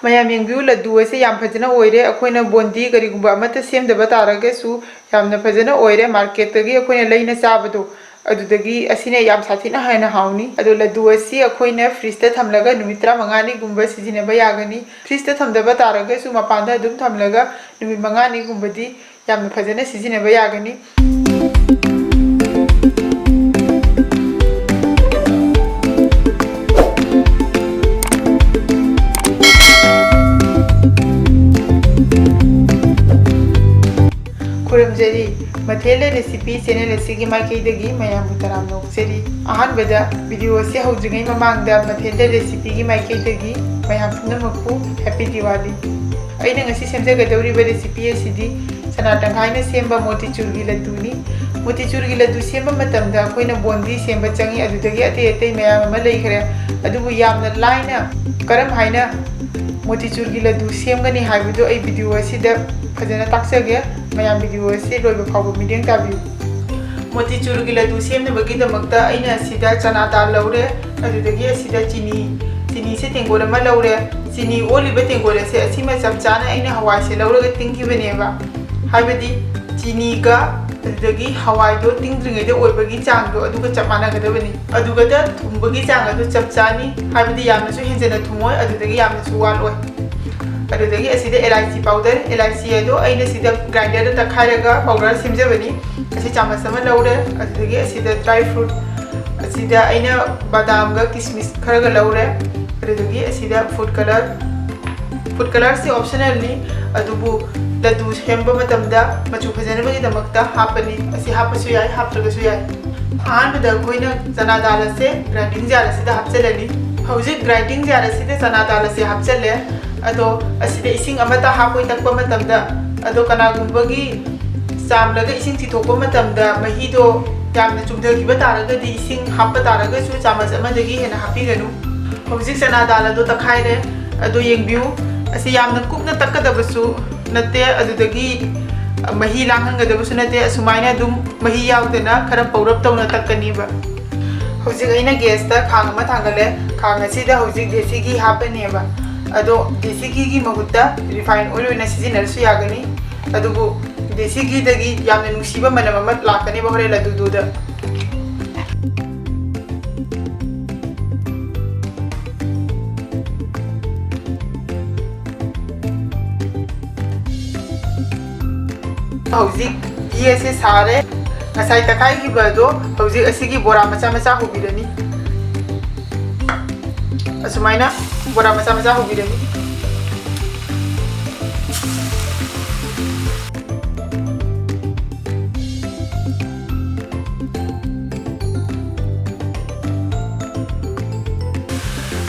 mayam yengbiu laddu ase yam phajana oire akoina bondi karigumba amata semdaba taragasu yamna phajana oire market tagi akoina leina chabado adudagi asine yam sathina haina hauni adu laddu asi akoina fridge ta thamlaga numit 35 ni gumba sijinaba yagani fridge ta thamdaba taragasu mapanda adum thamlaga numit 5 ni gumbadi yamna phajana sijinaba yagani Kuramjari Mathel recipe channel asigi maikaidagi mayam taram nokjari ahanbada video ase hawjingai mamangda Mathel recipe gi maikaidagi mayam punamakpu happy Diwali aina ngasi semjagadawriba recipe asidi chana tangkhaina semba motichoor laddu ni motichoor laddu semba matamda koina bondi semba changi adudagi ate mayam ama leikhre adubu yamna laina karam haina motichoor laddu semgani haibudo ai video asida fajana taksage mayam video ase loiba phawba mideng tabiu motichoor laddu semnabagi damakta aina sida chana dal laure adudagi asida chini se tengol ama laure chini oliba tengol ase asima chapchana aina hawai se lauraga tingkibaneba haibadi chini ga adudagi hawai do tingdringai de oibagi chang do aduga chapmana gadabani aduga da thumbagi chang adu chapchani haibadi yamna su henjana thumoi adudagi yamna su waloi adudagi asida elaichi powder elaichi ado aina sida grinder da takhairaga powder semjabani asi chamas ama laure adudagi asida dry fruit asida aina badam ga kismis kharaga laure adudagi asida food color se optional ni adubu laddu semba matamda machu phajana bagi damakta hapani asi hapasu yai haptragasu yai ahanbada koina chana dal ase grinding jar asida hapchalani hauji grinding jar asida chana dal ase hapchalle ado asida ising amata hapoi takpa matamda ado kanagumba chamlaga ising thithokpa matamda mahido yamna chumdhagiba taragadi ising happa taragasu chamas amadagi hena hapiganu hauji chana dal ado takhaire ado yengbiu asi yamna kupna takadabasu nate adudagi mahi langhangadabsu nate asumaina dum mahi yaudana khara paurap tawna takkaniba hauji aina gas ta khang ama thangale khang asida hauji desi gi hapaneba ado desi gi mahutta refined oil oina sizinarsu yagani adubu desi gi dagi yamna nusiba manam ama lakani ba hore laddu duda hauji ese sare ngasai takai gi bado hauji asigi bora macha hubirani asumaina bora macha hubirani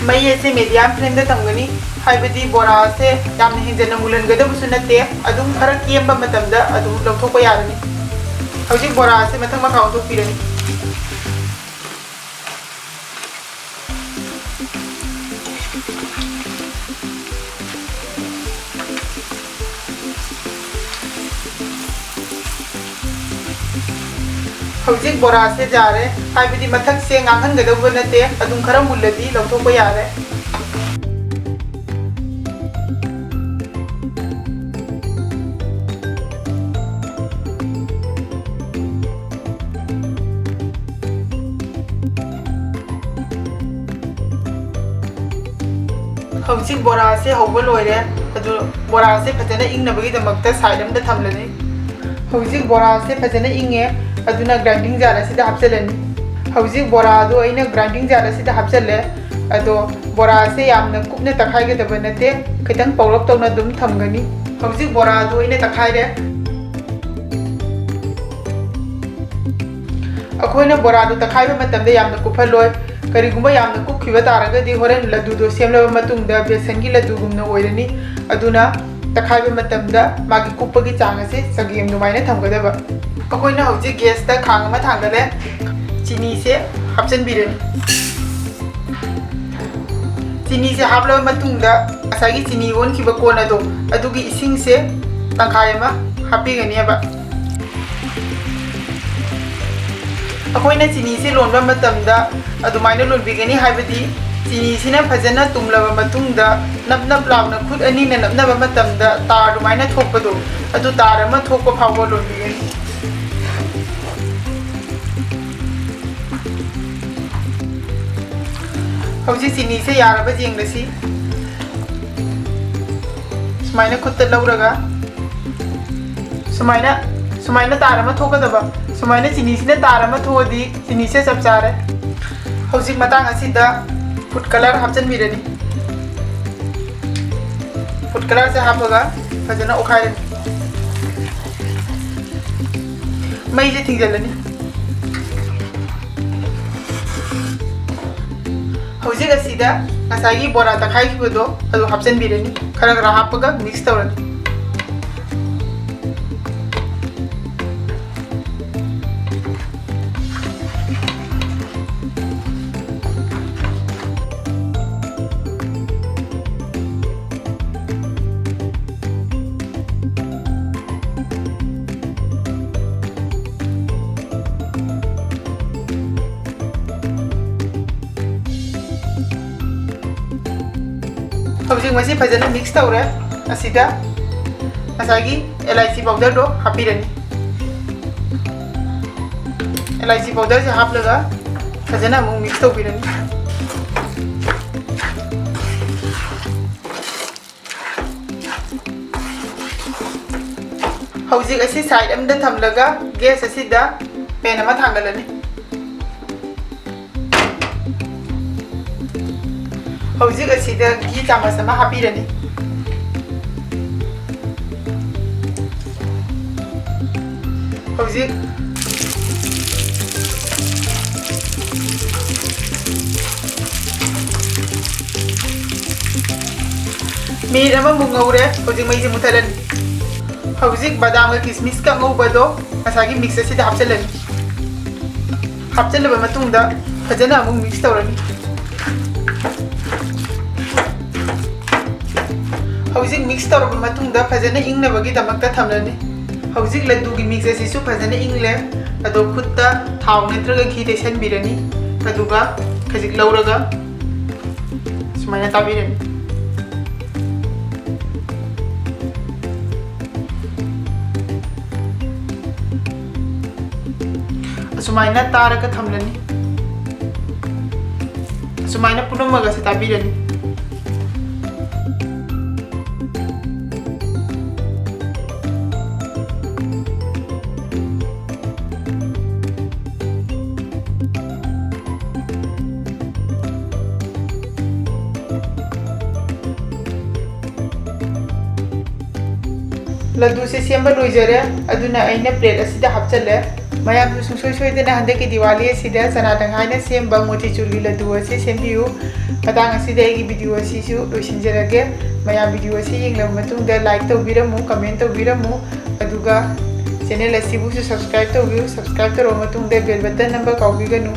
mai ese medium flame da tamgani haibadi bora se yamna hinjana mulangadabsu nate adum khara kiyamba matamda adum lawthokpa yarani hauji bora se mathang makau to pirani hauji bora se jare haibadi mathak se nganghangadabba nate adum khara muladi lawthokpa yare hauji bora se hawba loire adu bora se phajana ingnabagi damakta side amda thamlani hauji bora se phajana inge aduna grinding jar asida hapchalani hauji bora ado aina grinding jar asida hapchalle ado bora se yamna kupna takhaiga daba nate khitang paurap tawna dum thamgani hauji bora ado aina takhaire akoina bora ado takhaiba matamda yamna kuphaloi karigumba yamna kukhiba taragadi horen laddu do semlaba matungda besan gi laddu gumna oirani aduna takhaiba matamda magi kuppagi changase sagem numaina thamgadaba akoina hauji gas ta khang ama thangale chini se hapchan birani chini se hablaba matungda asagi chini on khiba kona do adugi ising se tangkhai ama hapigani aba akoina chini se lonba matamda adumaina lonbigani haibadi chini sina phajana tumlaba matungda nap nap launa khut ani na nap naba matamda tar dumaina thokpado adu tar ama thokpa phawba lonbigani hauji chini se yaraba jenglasi sumaina khutta lauraga sumaina tar ama thokadaba sumaina chini sina tar ama thodi chini se chap chare hauji matang asida food color hapchan birani food color se hapaga fajana okhairan mai je thingjalani hauji asida ngasagi bora ta khai khibodo adu hapchan birani khara khara hapaga mix tawrani hauji masi phajana mix tawre asida asagi elaichi powder do hapirani elaichi powder se haplaga phajana mu mix tawbirani hauji asi side amda thamlaga gas asida pen ama thangalani hauji asida ghee chamas ama hapirani hauji meat ama mungaure hauji mai je muthalani hauji badam ga kismis ka ngobado asagi mix asida hapchalani hapchalaba matungda fajana amu mix tawrani hauji mix tawraba matungda fajana ingnabagi damakta thamlani hauji laddu gi mix asisu fajana ingle ado khutta thau natraga ghee desan birani aduga khajik lauraga sumaina tabirani sumaina taraga thamlani sumaina punamaga se tabirani laddu se semba loijare aduna aina plate asida hapchale mayam susoi soi dena hande ki diwali asida chana tangkhaina semba motichoor laddu ase sembiu patang asida egi video asisu loisinjarage mayam video asi yenglam matungda like tawbiramu comment tawbiramu aduga channel asibu subscribe tawro matungda bell button number kawbiganu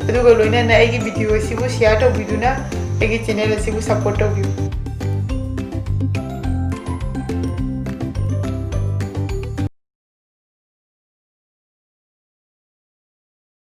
aduga loina na egi video asibu share tawbiduna egi channel asibu support tawbiu